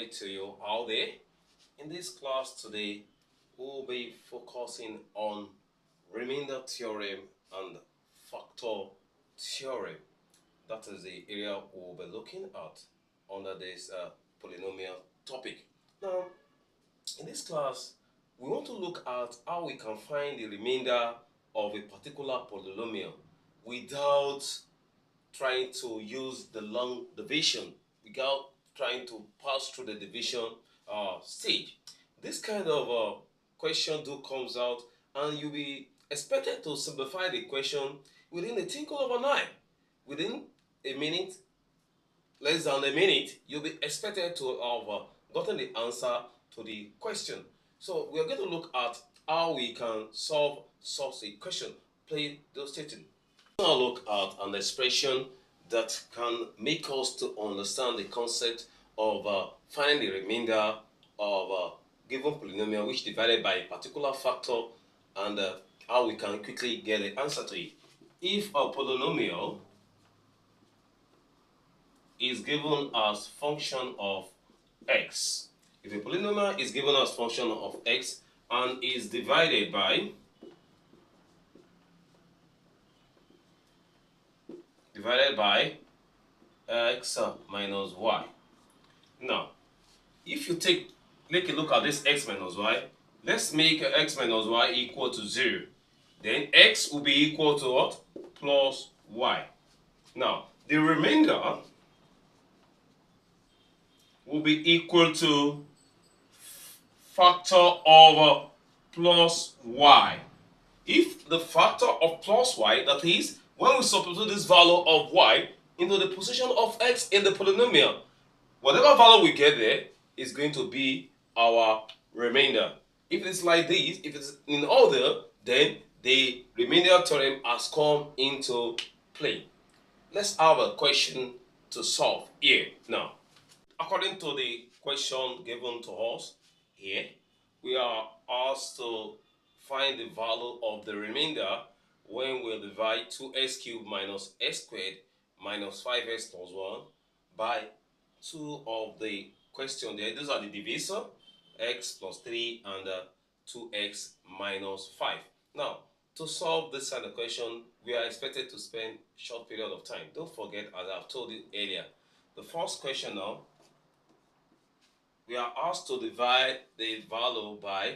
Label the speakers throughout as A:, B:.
A: day to you all day. In this class today, we'll be focusing on remainder theorem and factor theorem. That is the area we'll be looking at under this polynomial topic. Now, in this class, we want to look at how we can find the remainder of a particular polynomial without trying to use the long division, without trying to pass through the division stage. This kind of question comes out, and you'll be expected to simplify the question within a twinkle of an eye. Within a minute, less than a minute, you'll be expected to have gotten the answer to the question. So we are going to look at how we can solve such a question. Play those statements. Now look at an expression that can make us to understand the concept of finding the remainder of a given polynomial which divided by a particular factor, and how we can quickly get the answer to it. If a polynomial is given as function of x, if a polynomial is given as function of x and is divided by x minus y. Now, if you take a look at this x minus y, let's make x minus y equal to 0. Then x will be equal to what? Plus y. Now, the remainder will be equal to factor of plus y. If the factor of plus y, that is, when we substitute this value of y into the position of x in the polynomial, whatever value we get there is going to be our remainder. If it's like this, if it's in order, then the remainder theorem has come into play. Let's have a question to solve here. Now, according to the question given to us here, we are asked to find the value of the remainder when we divide 2x cubed minus x squared minus 5x plus 1 by 2 of the question there. Those are the divisor, x plus 3 and 2x minus 5. Now, to solve this kind of question, we are expected to spend a short period of time. Don't forget, as I've told you earlier, the first question now, we are asked to divide the value by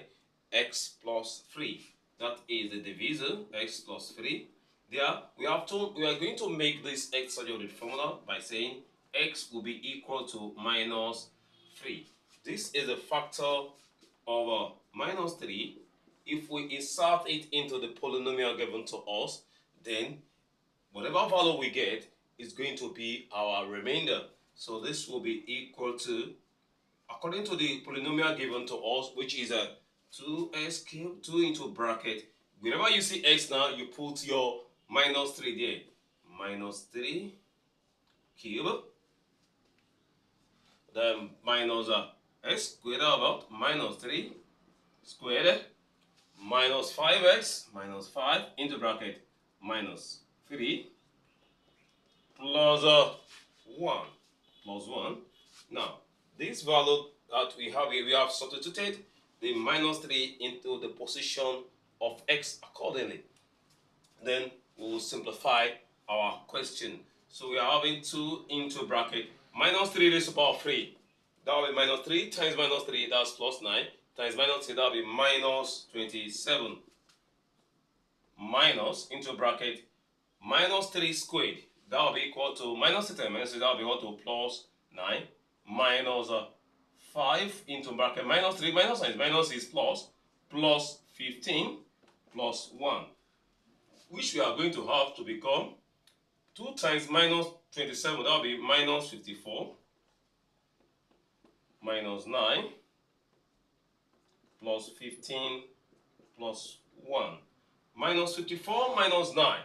A: x plus 3. That is the divisor, x plus 3. There, we are going to make this x algebraic formula by saying x will be equal to minus 3. This is a factor of minus 3. If we insert it into the polynomial given to us, then whatever value we get is going to be our remainder. So this will be equal to, according to the polynomial given to us, which is a 2x cubed, 2 into bracket. Whenever you see x now, you put your minus 3 there. Minus 3 cubed. Then minus x squared about minus 3 squared minus 5x minus 5 into bracket minus 3 plus 1 plus 1. Now, this value that we have here, we have substituted the minus 3 into the position of x accordingly. Then we will simplify our question. So we are having 2 into bracket minus 3 raised to the power of 3. That will be minus 3 times minus 3, that's plus 9, times minus 3, that will be minus 27. Minus into bracket minus 3 squared, that will be equal to minus 3 times minus 3, that will be equal to plus 9, minus 5 into bracket minus 3 minus 9 minus is plus 15 plus 1, which we are going to have to become 2 times minus 27, that will be minus 54, minus 9 plus 15 plus 1. Minus 54 minus 9,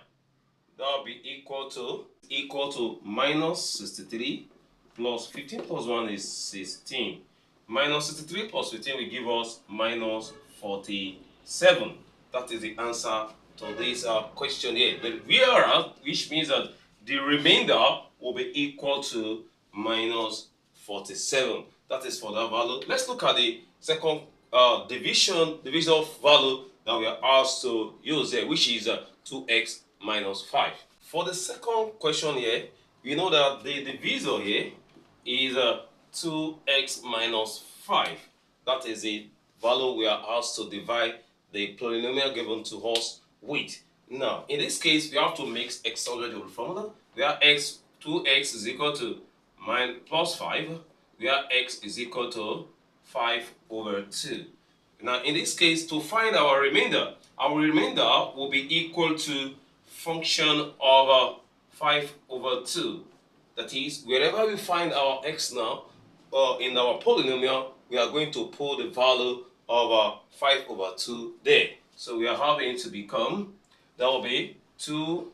A: that will be equal to minus 63 plus 15 plus 1 is 16. Minus 63 plus 15 will give us minus 47. That is the answer to this question here. The whereas, which means that the remainder will be equal to minus 47. That is for that value. Let's look at the second division value that we are asked to use here, which is 2x minus 5. For the second question here, you know that the divisor here is 2x minus 5. That is the value we are asked to divide the polynomial given to us with. Now, in this case, we have to mix x already with formula. We have 2x is equal to plus 5, where x is equal to 5 over 2. Now, in this case, to find our remainder will be equal to function of 5 over 2. That is, wherever we find our x now, in our polynomial, we are going to put the value of 5 over 2 there. So we are having to become, that will be 2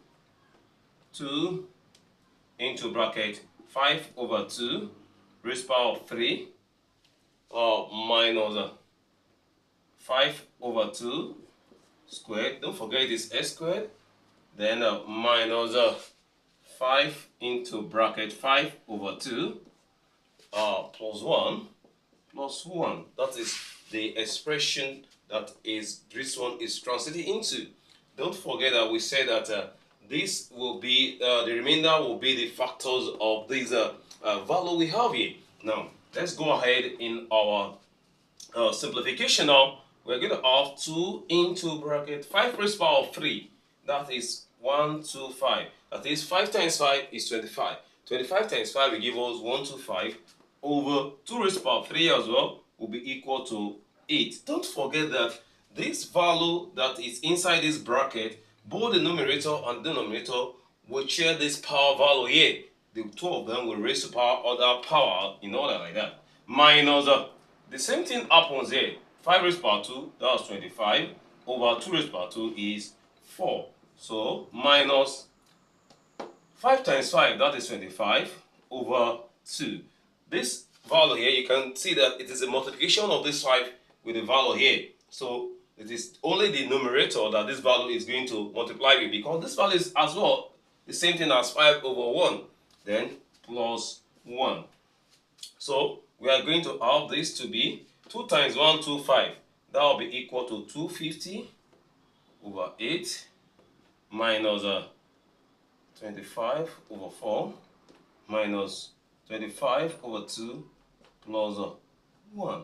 A: into bracket 5 over 2 raised power of 3 minus 5 over 2 squared. Don't forget it is s squared. Then minus 5 into bracket 5 over 2 plus 1 plus 1. That is the expression that is this one is translated into. Don't forget that we said that this will be the remainder will be the factors of this value we have here. Now let's go ahead in our simplification. Now we're going to have 2 into bracket 5 raised to the power of 3. That is 125. That is 5 times 5 is 25. 25 times 5 will give us 125 over 2 raised to the power of 3 as well will be equal to 8. Don't forget that this value that is inside this bracket, both the numerator and denominator will share this power value here. The two of them will raise to power other power in order like that. Minus the same thing happens here. 5 raised to the power 2, that's 25, over 2 raised to the power 2 is 4. So minus 5 times 5, that is 25, over 2. This value here, you can see that it is a multiplication of this 5 with the value here. So it is only the numerator that this value is going to multiply with, because this value is as well the same thing as 5 over 1, then plus 1. So we are going to have this to be 2 times 125. That will be equal to 250 over 8 minus 25 over 4 minus 25 over 2 plus 1.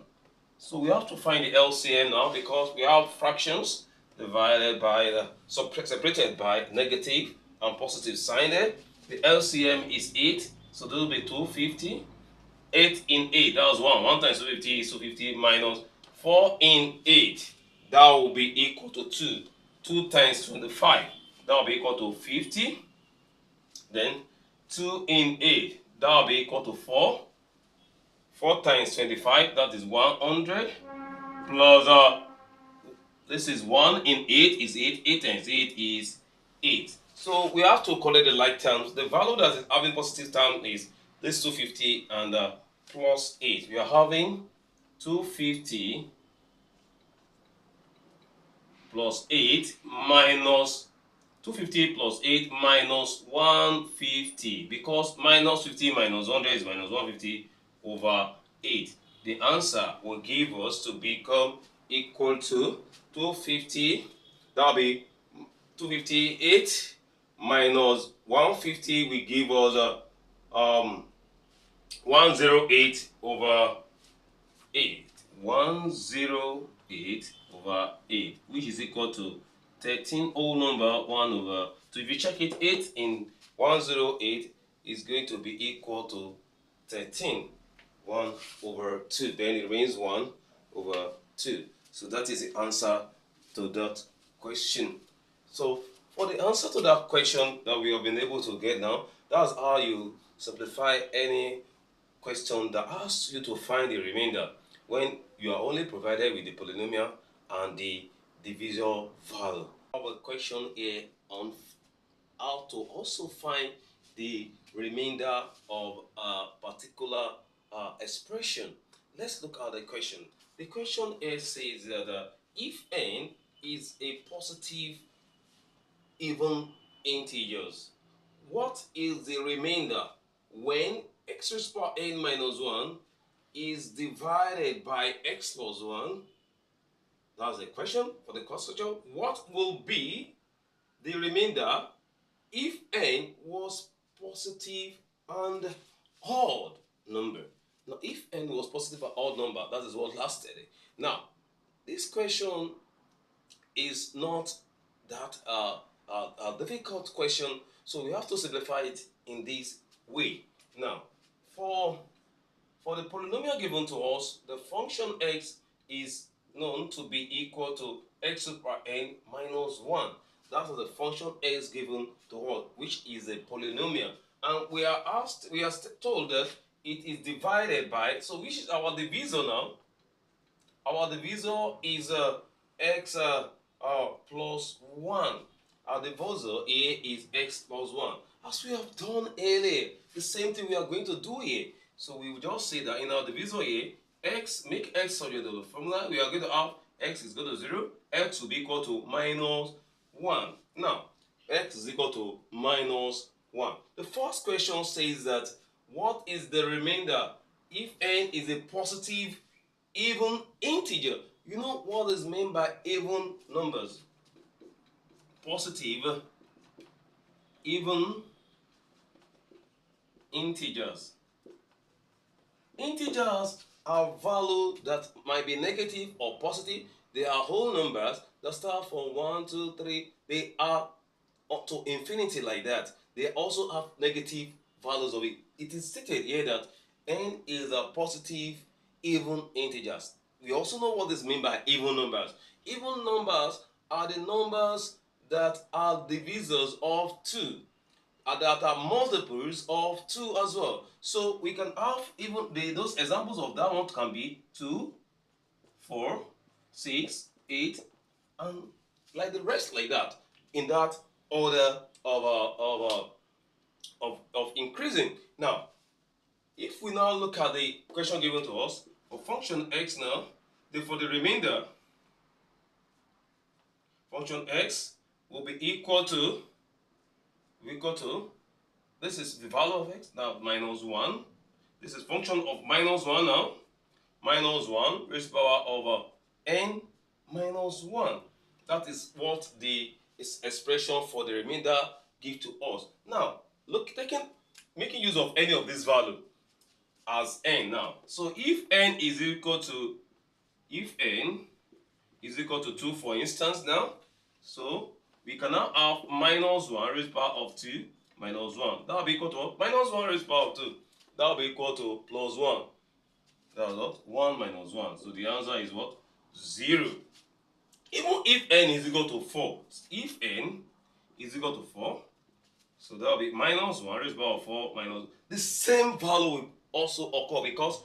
A: So we have to find the LCM now, because we have fractions divided by separated by negative and positive sign there. The LCM is 8, so this will be 250. 8 in 8, that was 1. 1 times 250 is 250 minus 4 in 8. That will be equal to 2. 2 times 25, that will be equal to 50. Then 2 in 8, that will be equal to 4. 4 times 25, that is 100. Plus, this is 1 in 8 is 8. 8 times 8 is 8. So we have to collect the like terms. The value that is having positive term is this 250 and plus 8. We are having 250 plus 8 minus 250 plus 8 minus 150, because minus 50 minus 100 is minus 150 over 8. The answer will give us to become equal to 250. That will be 258 minus 150 will give us 108 over 8. 108 over 8, which is equal to 13 whole number 1 over 2. If you check it, 8 in 108 is going to be equal to 13. 1 over 2. Then it remains 1 over 2. So that is the answer to that question. So for the answer to that question that we have been able to get now, that's how you simplify any question that asks you to find the remainder when you are only provided with the polynomial and the divisor value. I have a question here on how to also find the remainder of a particular expression. Let's look at the question. The question here says that if n is a positive even integers, what is the remainder when x raised to power n minus 1 is divided by x plus 1, that's the question for the question, what will be the remainder if n was positive and odd number? Now, if n was positive and odd number, that is what last study. Now, this question is not that difficult question, so we have to simplify it in this way. Now, for the polynomial given to us, the function x is known to be equal to x super n minus 1. That is the function x given to us, which is a polynomial. And we are told that it is divided by, so which is our divisor now? Our divisor is x plus 1. Our divisor here is x plus 1. As we have done earlier, the same thing we are going to do here. So we will just say that in our divisor here, make x subject to the formula. We are going to have x is equal to 0, x will be equal to minus 1. Now, x is equal to minus 1. The first question says that what is the remainder if n is a positive even integer? You know what is meant by even numbers? Positive even integers. Integers are values that might be negative or positive. They are whole numbers that start from 1, 2, 3. They are up to infinity like that. They also have negative values of it. It is stated here that n is a positive even integers. We also know what is meant by even numbers. Even numbers are the numbers that are divisors of 2. That are multiples of 2 as well. So we can have even those examples of that one can be 2, 4, 6, 8, and like the rest like that, in that order of increasing. Now, if we now look at the question given to us for function x now, for the remainder, function x will be equal to this is the value of x now minus 1. This is function of minus 1 now. Minus 1 raised to the power over n minus 1. That is what the expression for the remainder give to us. Now, making use of any of this value as n now. So if n is equal to 2, for instance now, so we can now have minus 1 raised to the power of 2 minus 1. That will be equal to what? Minus 1 raised to the power of 2. That will be equal to plus 1. That's what? 1 minus 1. So the answer is what? 0. Even if n is equal to 4. If n is equal to 4, so that will be minus 1 raised to the power of 4 minus. The same value will also occur because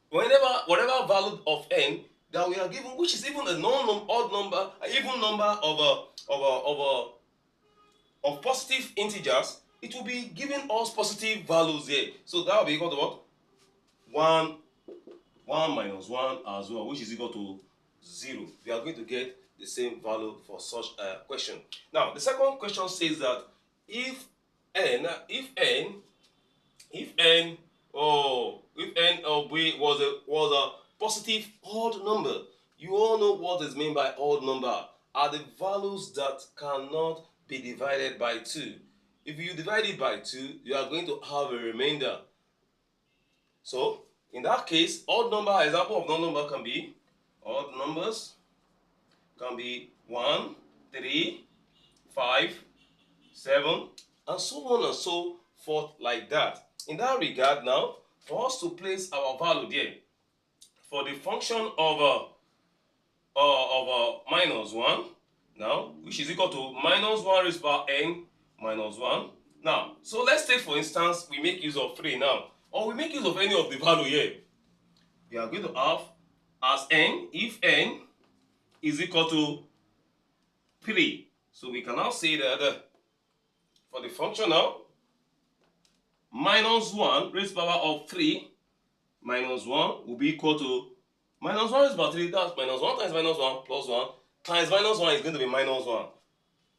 A: whatever value of n that we are given, which is even a odd number, an even number of positive integers, it will be giving us positive values here. So that will be equal to what? 1 minus 1 as well, which is equal to 0. We are going to get the same value for such a question. Now, the second question says that if n was a positive odd number, you all know what is meant by odd number are the values that cannot be divided by 2. If you divide it by 2, you are going to have a remainder. So, in that case, example of odd number can be, odd numbers can be 1, 3, 5, 7, and so on and so forth like that. In that regard now, for us to place our value there, for the function of minus 1 now, which is equal to minus 1 raised to the power n minus 1. Now, so let's take for instance, we make use of 3 now, or we make use of any of the value here. We are going to have as n, if n is equal to 3. So we can now say that for the function now, minus 1 raised to the power of 3 minus 1 will be equal to minus 1 raised to the power 3. That's minus 1 times minus 1 plus 1 times minus 1 is going to be minus 1.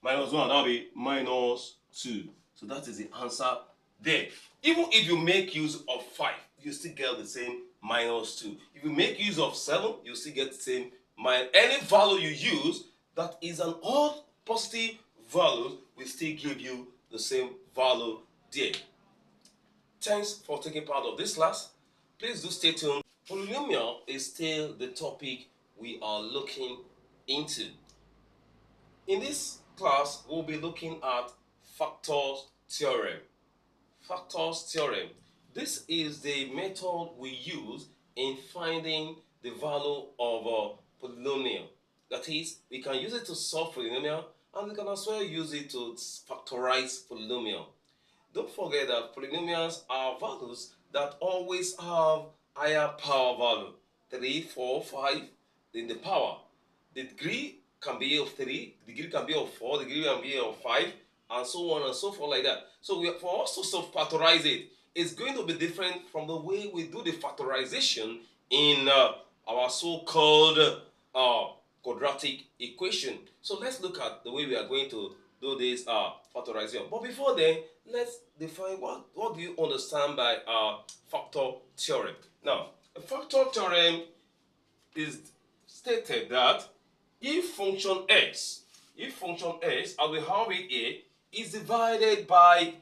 A: Minus 1, that will be minus 2. So that is the answer there. Even if you make use of 5, you still get the same minus 2. If you make use of 7, you still get the same minus. Any value you use that is an odd positive value will still give you the same value there. Thanks for taking part of this class. Please do stay tuned. Polynomial is still the topic we are looking into. In this class, we'll be looking at factors theorem. Factors theorem. This is the method we use in finding the value of a polynomial. That is, we can use it to solve polynomial, and we can as well use it to factorize polynomial. Don't forget that polynomials are values that always have higher power value. 3, 4, 5 in the power. The degree can be of 3, the degree can be of 4, the degree can be of 5, and so on and so forth like that. So for us to factorize it, it's going to be different from the way we do the factorization in our so-called quadratic equation. So let's look at the way we are going to do this factorization. But before then, let's define what do you understand by factor theorem. Now, a factor theorem is stated that if function x, as we have it here, is divided by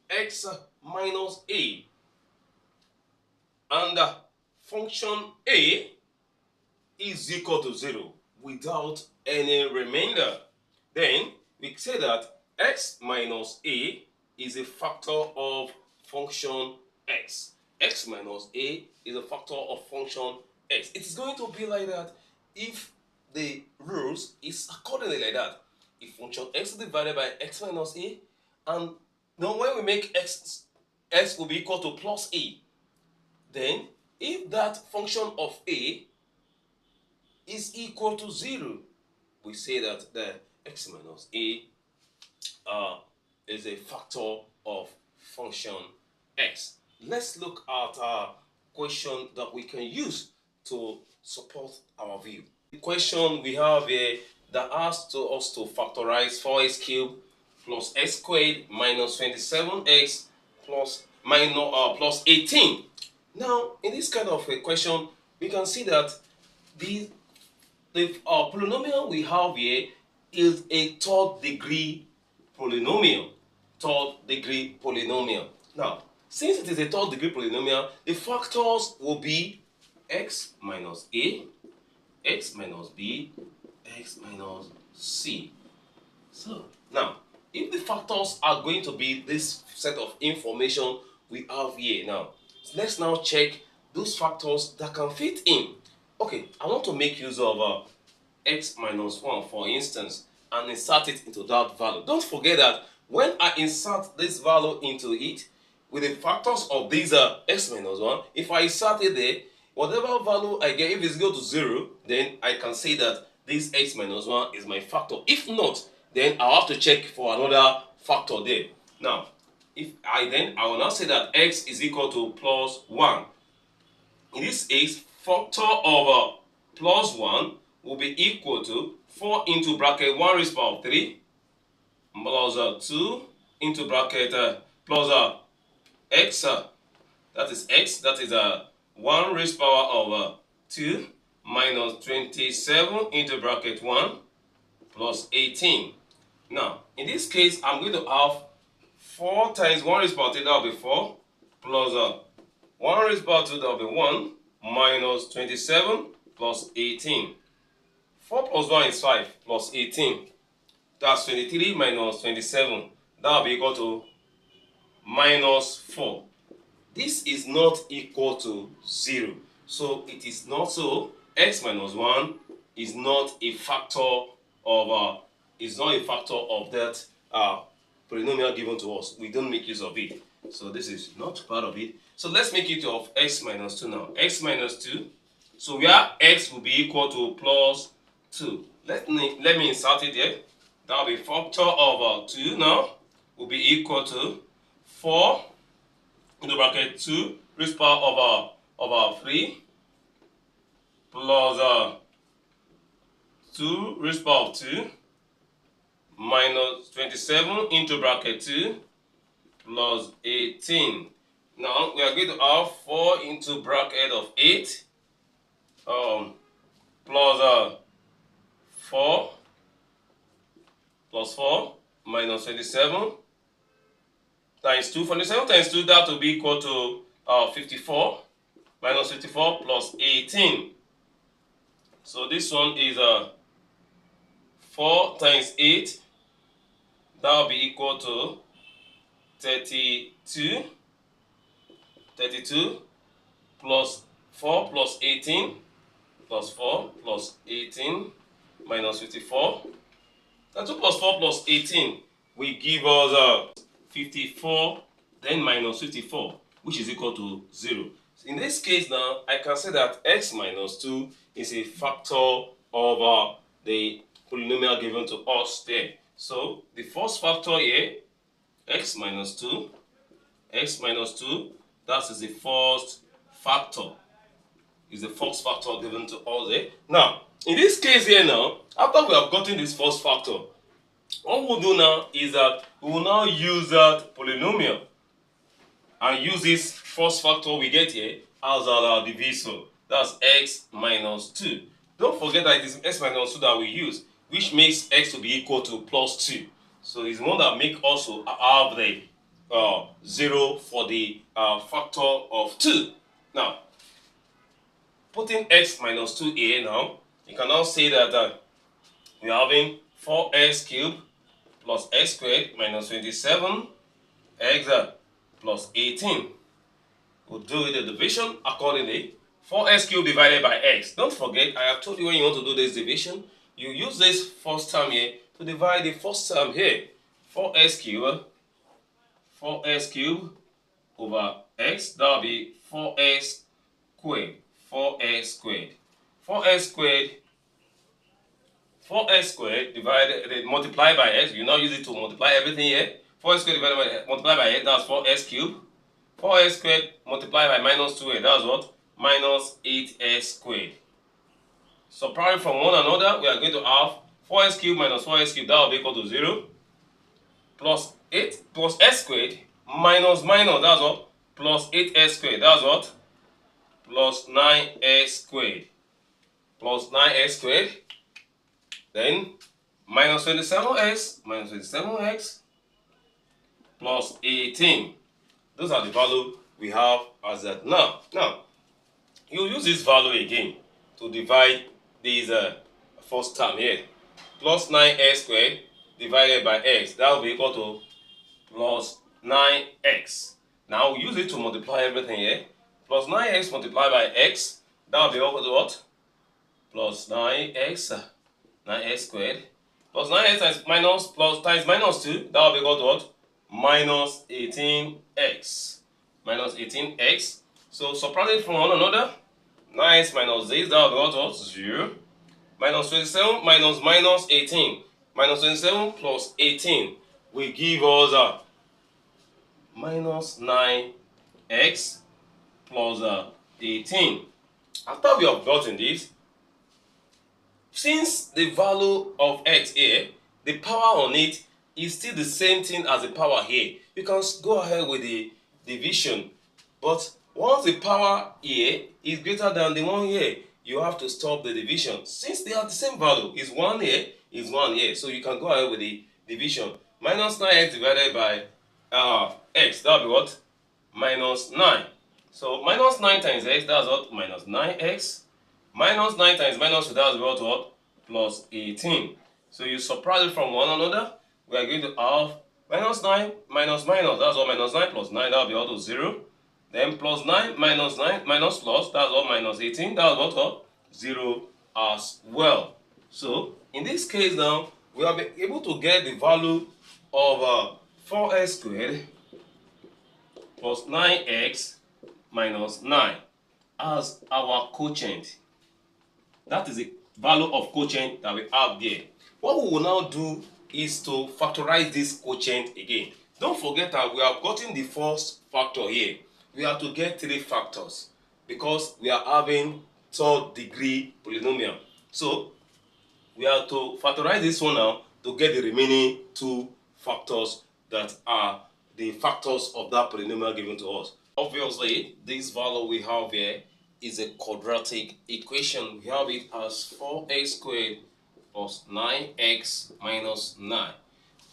A: x minus a, and function a is equal to 0 without any remainder, then we say that x minus a is a factor of function x. X minus a is a factor of function x. It is going to be like that if the rules is accordingly like that. If function x is divided by x minus a, and now when we make x will be equal to plus a, then if that function of a is equal to 0, we say that the x minus a is a factor of function x. Let's look at a question that we can use to support our view. The question we have here that asks us to factorize 4x cubed plus x squared minus 27x plus 18. Now, in this kind of a question, we can see that the polynomial we have here is a third degree polynomial. Now, since it is a third degree polynomial, the factors will be x minus a, x minus b, x minus c. So, now, if the factors are going to be this set of information we have here now, let's now check those factors that can fit in. Okay, I want to make use of x minus 1, for instance, and insert it into that value. Don't forget that when I insert this value into it, with the factors of these x minus 1, if I insert it there, whatever value I get, if it's equal to 0, then I can say that this x minus 1 is my factor. If not, then I'll have to check for another factor there. Now, I will now say that x is equal to plus 1. In this case, factor of plus 1 will be equal to 4 into bracket 1 raised to the power of 3 plus 2 into bracket plus x, that is 1 raised to the power of 2 minus 27 into bracket 1 plus 18. Now, in this case, I'm going to have 4 times 1 raised to the power of 3, that will be 4, plus 1 raised to the power of 2, that will be 1, minus 27 plus 18. 4 plus 1 is 5 plus 18. That's 23 minus 27. That will be equal to minus 4. This is not equal to 0. So it is not so. X minus 1 is not a factor of that polynomial given to us. We don't make use of it. So this is not part of it. So let's make use of x minus 2 now. X minus 2. So where x will be equal to plus 2. Let me insert it here. That will be factor of 2 now will be equal to 4 into bracket 2 raised to the power of 3 plus 2 raised to the power of 2 minus 27 into bracket 2 plus 18. Now we are going to have 4 into bracket of 8 plus 4 plus 4 minus 27 times 2. 27 times 2, that will be equal to 54 minus 54 plus 18. So this one is 4 times 8, that will be equal to 32. 32 plus 4 plus 18 plus 4 plus 18 minus 54. And 2 plus 4 plus 18 will give us 54, then minus 54, which is equal to 0. So in this case now, I can say that x minus 2 is a factor of the polynomial given to us there. So the first factor here, x minus 2, that is the first factor. Is the first factor given to us there. Now, in this case here now, after we have gotten this first factor, what we'll do now is that we will now use that polynomial and use this first factor we get here as our divisor. That's x minus 2. Don't forget that it is x minus 2 that we use, which makes x to be equal to plus 2. So it's one that make also have the 0 for the factor of 2. Now, putting x minus 2 here now, you can now say that we are having 4x cubed plus x squared minus 27 x plus 18. We'll do the division accordingly. 4x cubed divided by x. Don't forget, I have told you when you want to do this division, you use this first term here to divide the first term here. 4x cubed over x, that will be 4x squared. 4x squared. 4x squared divided multiplied by x. You now use it to multiply everything here. 4x squared divided by multiplied by x, that's 4x cubed. 4x squared multiplied by minus 2x, that's what? Minus 8x squared. Subtracting from one another, we are going to have 4x cubed minus 4x cubed, that will be equal to 0. Plus 8 plus x squared minus minus, that's what? Plus 8x squared, that's what? Plus 9x squared. Plus 9x squared. Then minus 27x plus 18. Those are the value we have as that. Now you use this value again to divide this first term here. Plus 9x squared divided by x, that will be equal to plus 9x. Now we use it to multiply everything here. Plus 9x multiplied by x, that will be equal to what? Plus 9x squared plus 9x times minus 2, that will be equal to what? Minus 18x. Minus 18x. So subtracting from one another, 9x minus this, that will be equal to what? 0. Minus 27 minus 18. Minus 27 plus 18 will give us minus 9x plus 18. After we have gotten this, since the value of x here, the power on it is still the same thing as the power here, you can go ahead with the division. But once the power here is greater than the one here, you have to stop the division. Since they are the same value, is 1 here, is 1 here. So you can go ahead with the division. Minus 9x divided by x, that will be what? Minus 9. So minus 9 times x, that's what? Minus 9x. Minus 9 times minus 2, that's equal to what? Plus 18. So you subtract it from one another. We are going to have minus 9 minus minus, that's what? Minus 9 plus 9, that will be equal to 0. Then plus 9 minus plus, that's what? Minus 18, that's what? 0 as well. So in this case now, we have been able to get the value of 4x squared plus 9x minus 9 as our quotient. That is the value of quotient that we have there. What we will now do is to factorize this quotient again. Don't forget that we have gotten the first factor here. We have to get 3 factors because we are having third degree polynomial. So we have to factorize this one now to get the remaining 2 factors that are the factors of that polynomial given to us. Obviously, this value we have here is a quadratic equation. We have it as 4x squared plus 9x minus 9.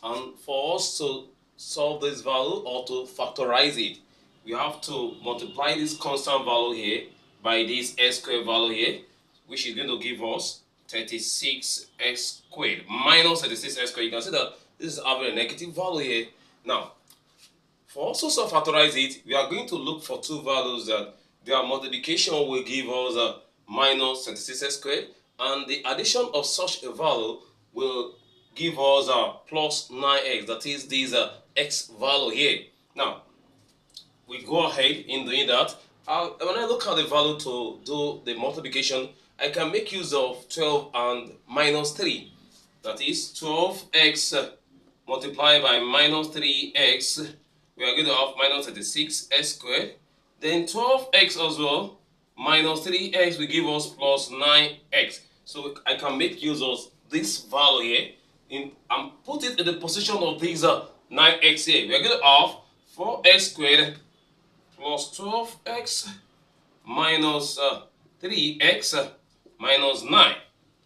A: And for us to solve this value or to factorize it, we have to multiply this constant value here by this x squared value here, which is going to give us 36x squared minus 36x squared. You can see that this is having a negative value here. Now, for us to factorize it, we are going to look for two values that their multiplication will give us minus 36x squared, and the addition of such a value will give us plus 9x, that is this x value here. Now, we go ahead in doing that. When I look at the value to do the multiplication, I can make use of 12 and minus 3. That is 12x multiplied by minus 3x. We are going to have minus 36x squared. Then 12x as well minus 3x will give us plus 9x. So I can make use of this value here and put it in the position of this 9x here. We are going to have 4x squared plus 12x minus 3x minus 9.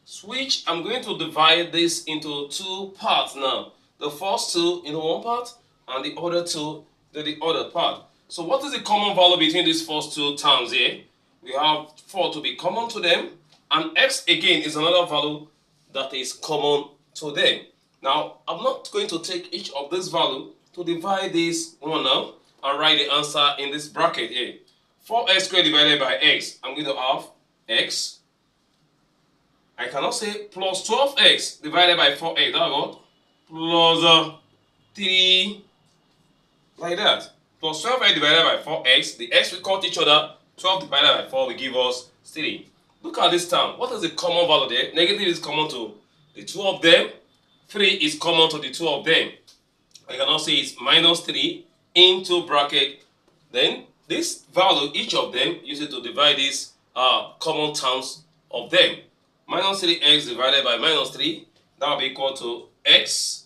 A: Switch, I'm going to divide this into two parts now. The first two in one part and the other two in the other part. So what is the common value between these first two terms here? We have 4 to be common to them, and x again is another value that is common to them. Now, I'm not going to take each of this value to divide this one now and write the answer in this bracket here. 4x squared divided by x, I'm going to have x. I cannot say plus 12x divided by 4x, that's what? Plus 3, like that. Plus 12x divided by 4x, the x will cut each other, 12 divided by 4 will give us 3. Look at this term. What is the common value there? Negative is common to the two of them. 3 is common to the two of them. I cannot say it's minus 3 into bracket. Then this value, each of them, use it to divide these common terms of them. Minus 3x divided by minus 3, that will be equal to x.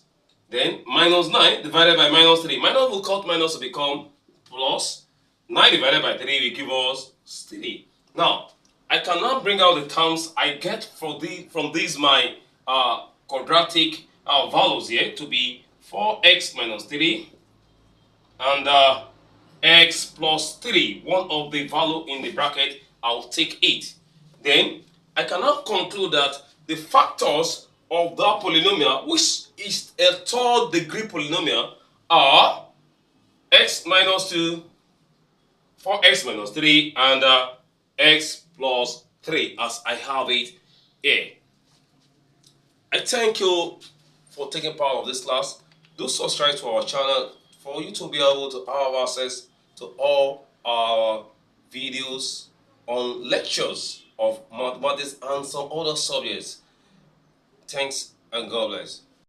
A: Then minus 9 divided by minus 3. Minus will cut minus to become plus. 9 divided by 3 will give us 3. Now, I can now bring out the terms I get from these my quadratic values here to be 4x minus 3 and x plus 3. One of the value in the bracket, I'll take it. Then I can now conclude that the factors of that polynomial, which is a third degree polynomial, are x minus 2, 4x minus 3, and x plus 3, as I have it here. I thank you for taking part of this class. Do subscribe to our channel for you to be able to have access to all our videos on lectures of mathematics and some other subjects. Thanks and God bless.